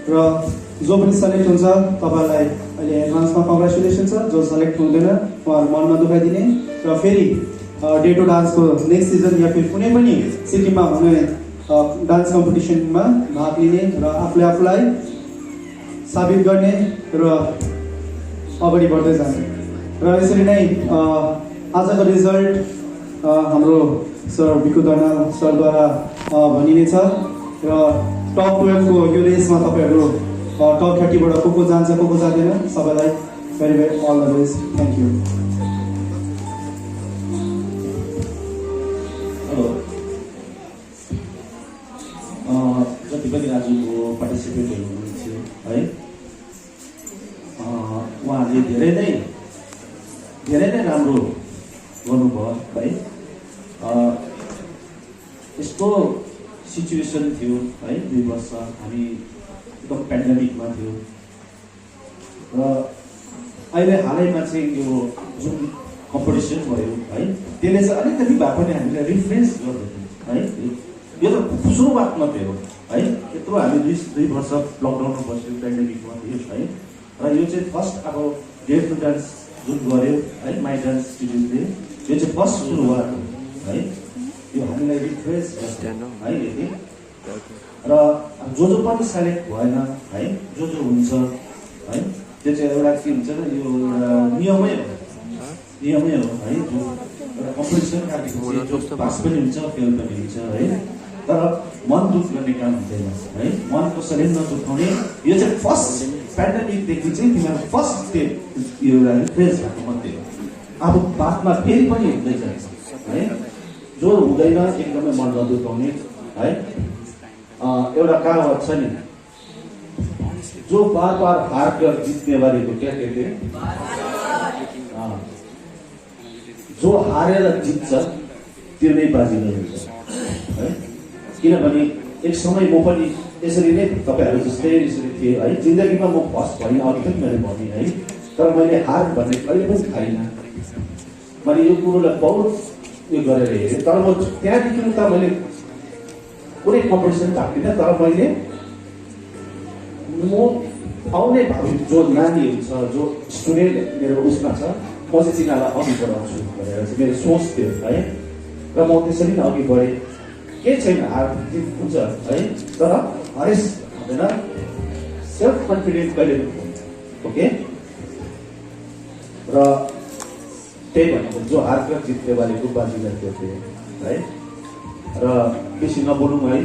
र जो पनि सेलेक्ट हुन्छ तपाईँलाई अहिले एडभान्समा कङ्ग्रेचुलेसन छ। जो सेलेक्ट हुँदैन उहाँहरू मनमा दुखाइदिने र फेरि डे टु डान्सको नेक्स्ट सिजन या फिर कुनै पनि सिक्किममा हुने डान्स कम्पिटिसनमा भाग लिने र आफूलाई साबित गर्ने र अगाडि बढ्दै जाने। र यसरी नै आजको रिजल्ट हाम्रो सर भिकु दर्नाल सरद्वारा भनिनेछ र टप 12 को यो रेसमा तपाईँहरू टप 30 बाट को जान्छ को जाँदैन सबैलाई very very all the best. Thank you. जति पनि आजको पार्टिसिपेटहरू हुनुहुन्छ है उहाँहरूले धेरै नै राम्रो गर्नुभयो है। यस्तो सिचुएसन थियो है 2 वर्ष हामी एकदम पेन्डेमिकमा थियो र अहिले हालैमा चाहिँ यो जुन कम्पिटिसन भयो है त्यसले चाहिँ अलिकति भए पनि हामीलाई रिफ्रेस गर्दै है। यो त सुरुवात मात्रै हो है। यत्रो हामी 2 वर्ष लकडाउनमा बस्यो पेन्डेमिकमा थियो है र यो चाहिँ फर्स्ट अब डे टु डान्स जुन गऱ्यो है माई डान्स स्टुडियोले यो चाहिँ फर्स्ट सुरुवात हो है। यो हामीलाई रिफ्रेस गर्छ है यति र जो पनि सेलेक्ट भएन है जो हुन्छ है त्यो चाहिँ एउटा के हुन्छ नि यो नियमै हो है। जो एउटा कम्पिटिसन राखेको जो पास पनि हुन्छ फेल पनि हुन्छ है। तर मन दुख गर्ने काम हुँदैन है। मनको शरीर नदुखाउने यो चाहिँ फर्स्ट पेन्डेमिकदेखि चाहिँ तिमीहरू फर्स्ट स्टेप यो एउटा रिफ्रेस भएको मात्रै हो। अब बादमा फेरि पनि हुँदै जान्छ है। जो हुँदैन एकदमै मन नदुखाउने है। एउटा कहावत छ नि जो बार बार हारकर जित्ने वालीको क्या कहते जो हारेर जित्छ त्यो नै बाजिलो हुन्छ है। किनभने एक समय म पनि यसरी नै तपाईँहरू जस्तै यसरी थिएँ है। जिन्दगीमा म फर्स्ट भएन अघि पनि मैले भने है। तर मैले हार भन्ने कहिले पनि खाइनँ। मैले यो कुरोलाई बहुत यो गरेर हेरेँ। तर म त्यहाँदेखि त मैले कुनै कम्पिटिसन थाप्दिनँ। तर मैले म आउने भावी जो नानीहरू छ जो स्टुडेन्ट मेरो उसमा छ म चाहिँ तिनीहरूलाई अघि बढाउँछु भनेर चाहिँ मेरो सोच थियो है। र म त्यसरी नै अघि बढेँ। केही छैन हार जित हुन्छ है। तर हरेस हुँदैन सेल्फ कन्फिडेन्स कहिले ओके। र त्यही भनेको जो हारकर जित्ने वालीको बाजीलाई त्यो है। र बेसी नबोलौँ है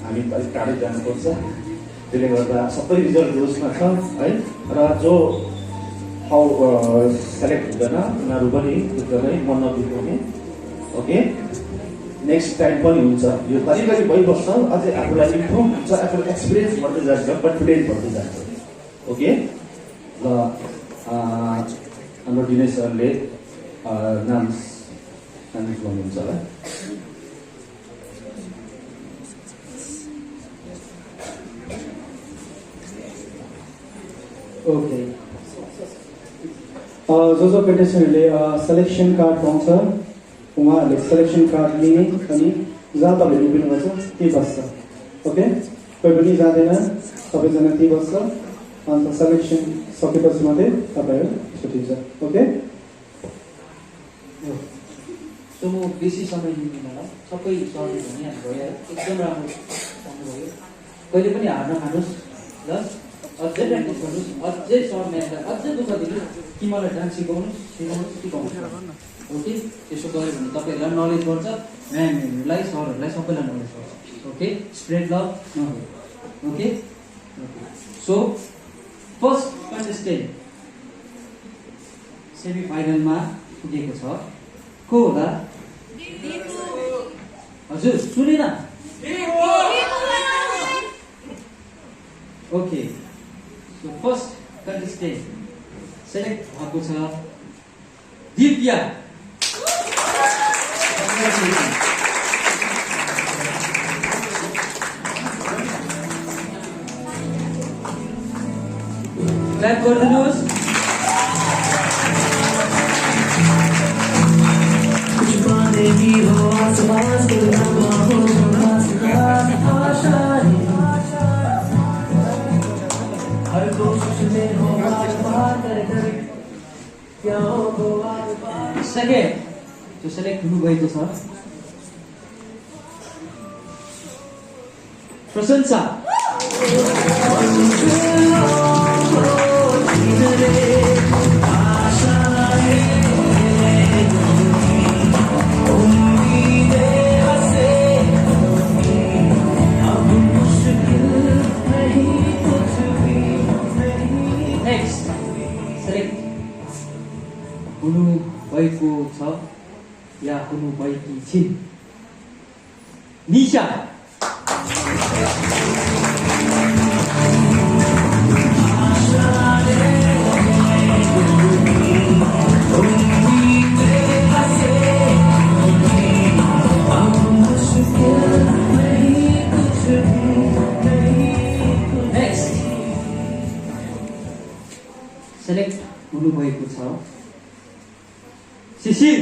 हामी अलिक टाढै जानुपर्छ। त्यसले गर्दा सबै रिजल्ट उसमा छ है। र जो सेलेक्ट हुँदैन उनीहरू पनि एकदमै मन नदुखाउने ओके। नेक्स्ट टाइम पनि हुन्छ। यो करिब भइबस्छ अझै आफूलाई इम्प्रुभ हुन्छ। आफूलाई एक्सपिरियन्स बढ्दै जान्छ कन्फिडेन्स बढ्दै जान्छ ओके। र हाम्रो दिनेश सरले नाम भन्नुहुन्छ होला। ओके जो पेटिसनहरूले सेलेक्सन कार्ड पाउँछ उहाँहरूले सेलेक्सन कार्ड लिने अनि जहाँ तपाईँहरू उभिनुपर्छ त्यही बस्छ ओके। कोही पनि जाँदैन सबैजना त्यही बस्छ। अन्त सेलेक्सन सकेपछि मात्रै तपाईँहरू छुट्टिन्छ ओके। सो म बेसी समय लिँदिनँ होला। सबै सरले भनिहाल्नु भयो एकदम राम्रो भन्नुभयो। कहिले पनि हार नखानुहोस् ल। अझै प्र्याक्टिस गर्नुहोस्। अझै सर म्यामलाई अझै दुःख दिनुहोस् कि मलाई डान्स सिकाउनुहोस् ओके। त्यसो गऱ्यो भने तपाईँहरूलाई नलेज बढ्छ। म्यामहरूलाई सरहरूलाई सबैलाई नलेज बढ्छ ओके। स्प्रेड लभ नहोस् okay. So first contestant semi फाइनलमा पुगेको छ को होला? हजुर सुनेन okay. So first contestant select भएको छ दिव्या। क्ल्याप गरिदिनुहोस्। सेकेन्ड जो सेलेक्ट हुनुभएको छ प्रशंसा। नेक्स्ट सेलेक्ट हुनुभएको छ या हुनुभएकी छिन् निशा। सेलेक्ट हुनुभएको छ शिशिर।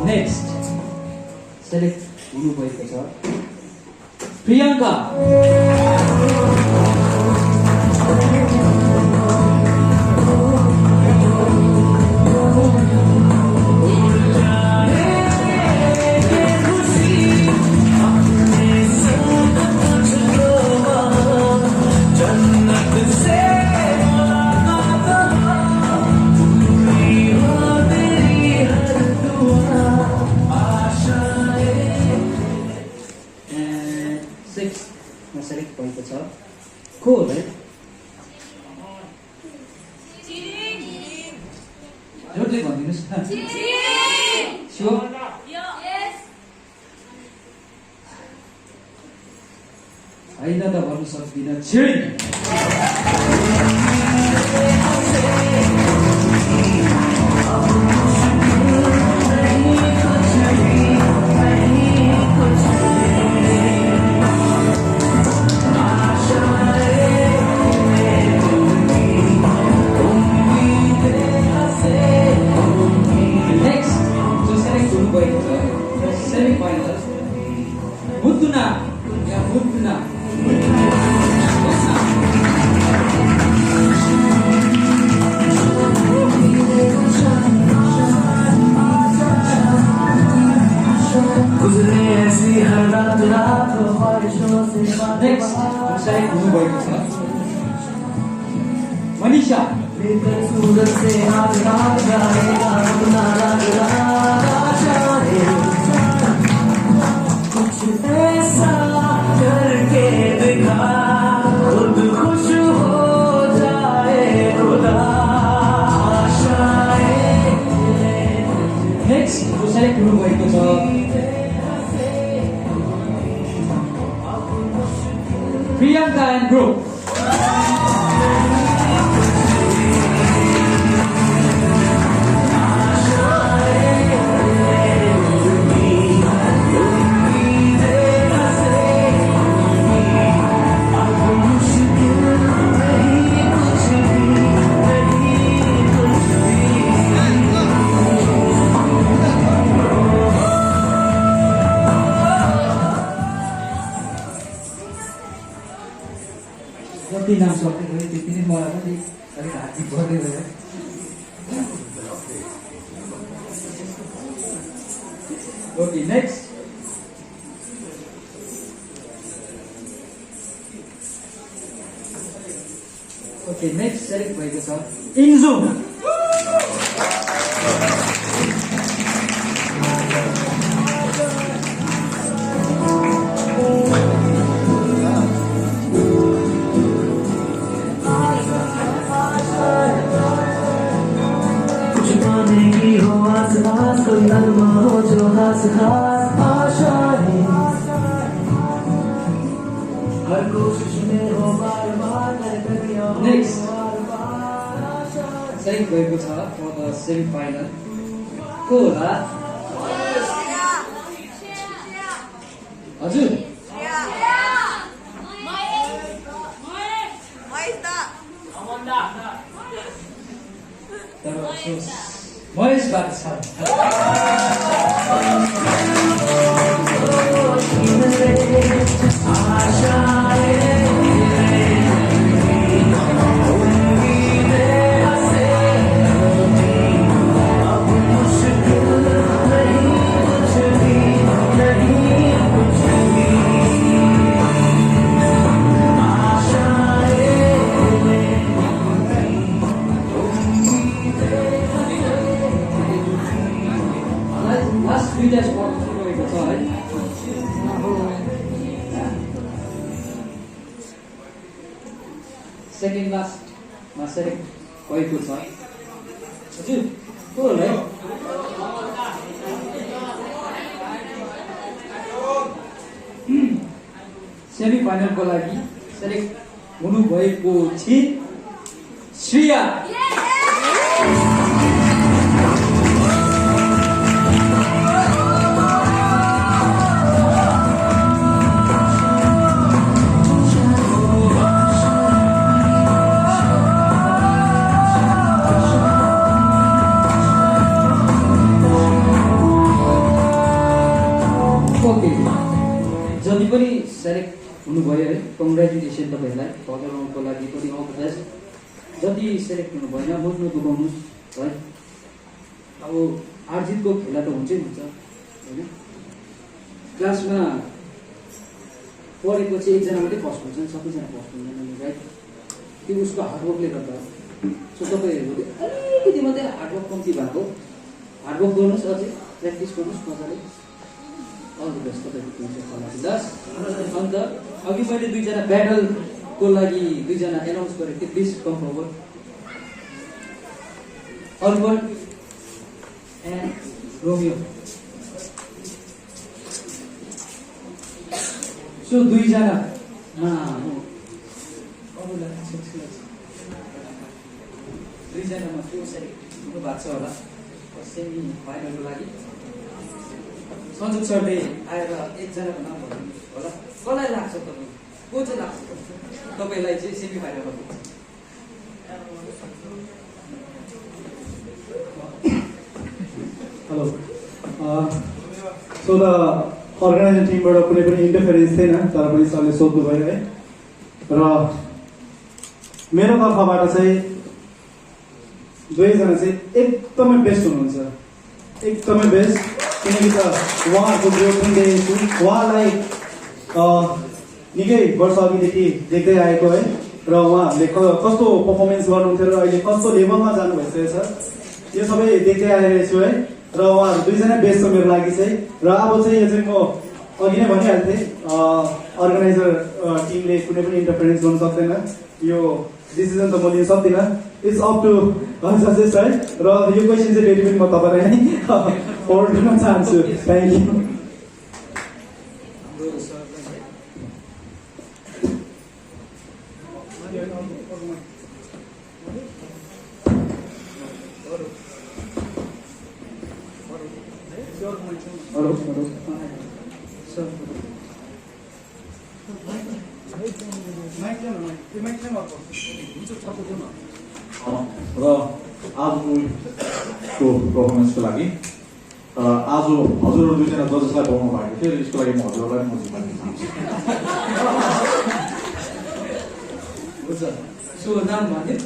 नेक्स्ट सेलेक्ट हुनुभएको छ प्रियङ्का। सेलेक्ट भएको छ को हो है जोडले भनिदिनुहोस् न। स्योर होइन त भन्नु सक्दिनँ। छिरिङ मुद्दुना या मुद्दुना। मनीषा। ऐसा करके दिखा खुद खुश हो जाए खुदा। नेक्स्ट जो सेलेक्ट हुनुभएको छ प्रियङ्का एन्ड ग्रुप। जति नाम सक्दै गयो त्यति नै मलाई पनि अलिक हाती पर्दै गयो। ओके नेक्स्ट सेलेक्ट भएको छ इन्जु। कोई नगमा हो जो हास खास आशाएं हर कोशिश में हो बार बार नेक्स्ट सेलेक्ट भएको छ फर द सेमी फाइनल को होला हजुर तर महेश बादशाह लास्ट दुईटा स्पट गएको छ है सेकेन्ड लास्टमा सेलेक्ट भएको छ हजुर को होला है सेमी फाइनलको लागि सेलेक्ट हुनुभएको छि श्रिया जति पनि सेलेक्ट हुनुभयो है कङ्ग्रेचुलेसन तपाईँहरूलाई फर्दर राउन्डको लागि पनि अल द बेस्ट जति सेलेक्ट हुनु भएन मोड नदुखाउनुहोस् है अब आर्जितको खेला त हुन्छै हुन्छ होइन क्लासमा पढेको चाहिँ एकजना मात्रै फर्स्ट हुन्छन् सबैजना फर्स्ट हुँदैन राइट त्यो उसको हार्डवर्कले गर्दा सो तपाईँहरूले अलिकति मात्रै हार्डवर्क कम्ती भएको हार्डवर्क गर्नुहोस् अझै प्र्याक्टिस गर्नुहोस् मजाले अल द बेस्ट तपाईँको लागि दास अन्त अघि मैले दुईजना ब्याटलको लागि दुईजना एनाउन्स गरेको थिएँ please come forward Arpan and Romeo so दुईजनामा दुईजनामा को सेलेक्ट हुनु भएको छ होला सेमी फाइनलको लागि सञ्जोग सरले आएर एकजनाको नाम भन्नु होला कसलाई लाग्छ तपाईँ को चाहिँ लाग्छ तपाईँलाई चाहिँ semi final hello so the organizing टिमबाट कुनै पनि इन्टरफेरेन्स थिएन तर पनि सरले सोध्नुभयो है र मेरो तर्फबाट चाहिँ दुवैजना चाहिँ एकदमै बेस्ट हुनुहुन्छ एकदमै बेस्ट किनकि त उहाँहरूको ग्रोथ पनि देखेको छु उहाँलाई निकै वर्ष अघिदेखि देख्दै आएको है र उहाँहरूले कस्तो पर्फर्मेन्स गर्नुहुन्थ्यो र अहिले कस्तो लेभलमा जानु भइसकेको छ यो सबै देख्दै आइरहेको छु है र उहाँहरू दुईजना बेस्ट छ मेरो लागि चाहिँ र अब चाहिँ यो चाहिँ म अघि नै भनिहाल्थेँ अर्गनाइजर टिमले कुनै पनि इन्टरफेरेन्स गर्नु सक्दैन यो डिसिजन त म लिन सक्दिनँ इट्स अप टु जजेस है र यो क्वेसन चाहिँ फेरि पनि म तपाईँलाई नै फरवर्ड गर्न चाहन्छु थ्याङ्क यू हेलो हेलो र आजको पर्फर्मेन्सको लागि आज हजुरहरू दुईजना जजेसलाई पाउनु भएको थियो यसको लागि म हजुरहरूलाई म जिम्मेवारी हुन्छ सो नाम भन्यो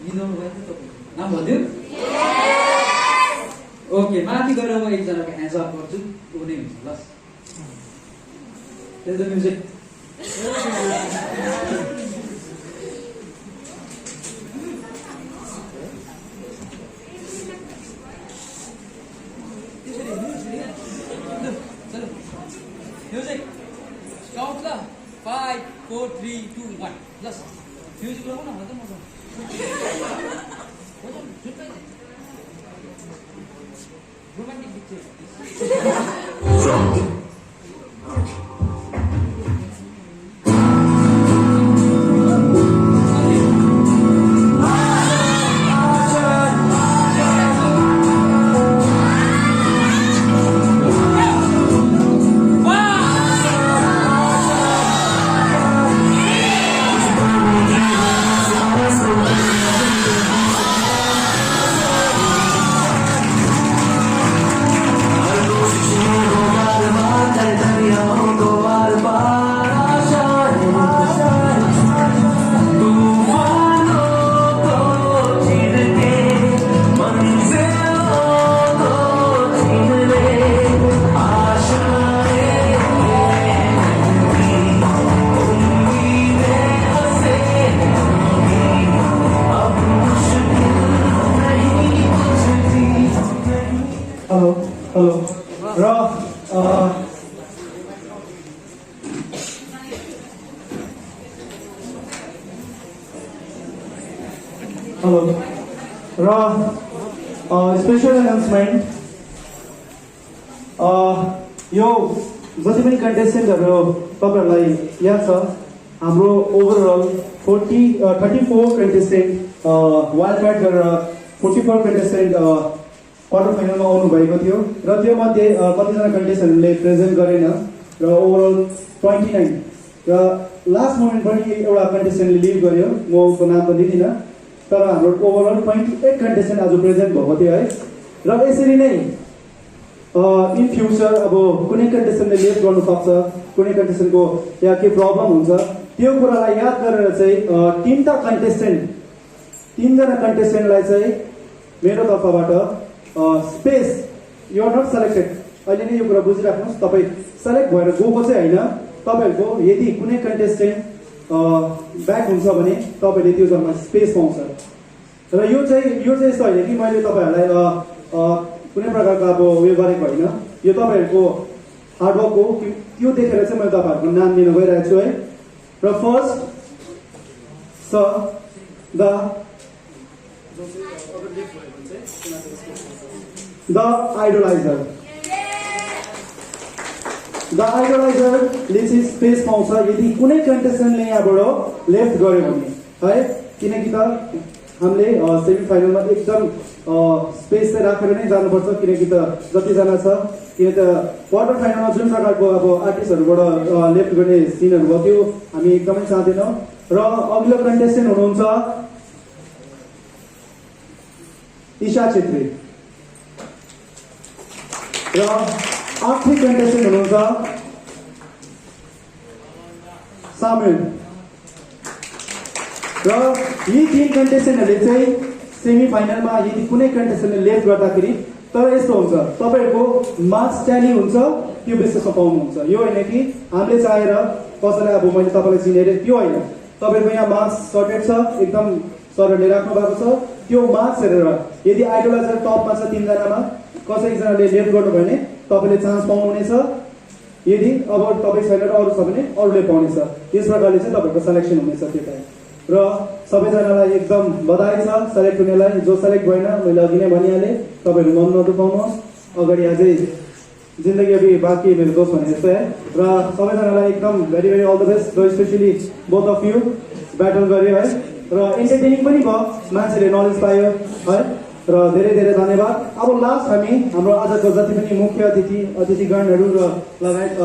लिनु भयो नाम भन्यो ओके माथि गएर म एकजनाको ह्यान्ड्स अप गर्छु ऊ नै हुन्छ ल There's the music. Music. Count lah. 5, 4, 3, 2, 1. Plus. Music lagu na. Ada macam. Romantic picture. र हेलो र स्पेसल एनाउन्समेन्ट यो जति पनि कन्टेस्टेन्टहरू तपाईँहरूलाई याद छ हाम्रो ओभरअल 34 कन्टेस्टेन्ट वाइल्ड कार्ड गरेर 44 कन्टेस्टेन्ट क्वार्टर फाइनलमा आउनुभएको थियो र त्यो मध्ये कतिजना कन्टेस्टेन्टहरूले प्रेजेन्ट गरेन र ओभरअल 29 र लास्ट मोमेन्ट पनि एउटा कन्टेस्टेन्टले लिभ गर्यो म उसको नाम त लिदिनँ तर हाम्रो ओभरअल 28 कन्टेस्टेन्ट आज प्रेजेन्ट भएको थियो है र यसरी नै इन फ्युचर अब कुनै कन्टेस्टेन्टले लेट गर्नु सक्छ कुनै कन्टेस्टेन्टको या केही प्रब्लम हुन्छ त्यो कुरालाई याद गरेर चाहिँ तीनजना कन्टेस्टेन्टलाई चाहिँ मेरो तर्फबाट स्पेस यु आर नट सेलेक्टेड अहिले नै यो कुरा बुझिराख्नुहोस् तपाईँ सेलेक्ट भएर गएको चाहिँ होइन तपाईँहरूको यदि कुनै कन्टेस्टेन्ट ब्याक हुन्छ भने तपाईँले त्यो जग्गामा स्पेस पाउँछ र यो चाहिँ यस्तो होइन कि मैले तपाईँहरूलाई कुनै प्रकारको अब उयो गरेको होइन यो तपाईँहरूको हार्डवर्क हो त्यो देखेर चाहिँ मैले तपाईँहरूको नाम लिन गइरहेको छु है र फर्स्ट द आइडलाइजरले चाहिँ स्पेस पाउँछ यदि कुनै कन्टेस्टेन्टले यहाँबाट लेफ्ट गर्यो भने है किनकि त हामीले सेमी फाइनलमा एकदम स्पेस चाहिँ राखेर नै जानुपर्छ किनकि त जतिजना छ किन त क्वार्टर फाइनलमा जुन प्रकारको अब आर्टिस्टहरूबाट लेफ्ट गर्ने सिनहरू भयो त्यो हामी एकदमै चाहँदैनौँ र अघिल्लो कन्टेस्टेन्ट हुनुहुन्छ ईशा छेत्री र आखिरी कन्टेस्टेन्ट हुनुहुन्छ सामुएल र यी तीन कन्टेस्टेन्टहरूले चाहिँ सेमी फाइनलमा यदि कुनै कन्टेस्टेन्टले लेफ्ट गर्दाखेरि तर यस्तो हुन्छ तपाईँहरूको मार्क्स ट्याली हुन्छ त्यो बेसिसमा पाउनुहुन्छ यो होइन कि हामीले चाहेर कसैलाई अब मैले तपाईँलाई चिनेर त्यो होइन तपाईँको यहाँ मार्क्स सर्टेड छ एकदम सरहरूले राख्नु भएको छ त्यो मार्क्स हेरेर यदि आइडलाइजर टपमा छ तीनजनामा कसै एकजनाले लेफ्ट गर्नुभयो भने तपाईँले चान्स पाउनुहुनेछ यदि अब तपाईँ छैन र अरू छ भने अरूले पाउनेछ यस प्रकारले चाहिँ तपाईँको सेलेक्सन हुनेछ त्यो टाइम र सबैजनालाई एकदम बधाई छ सेलेक्ट हुनेलाई जो सेलेक्ट भएन मैले अघि नै भनिहालेँ तपाईँहरू मन नदुखाउनुहोस् अगाडि अझै जिन्दगी अघि बाँकी मेरो दोस्त भने जस्तै है र सबैजनालाई एकदम very very all the best र specially both of you battle गऱ्यो है र इन्टरटेनिङ पनि भयो मान्छेले नलेज पायो है र धेरै धेरै धन्यवाद अब लास्ट हामी हाम्रो आजको जति पनि मुख्य अतिथिगणहरू र लगायत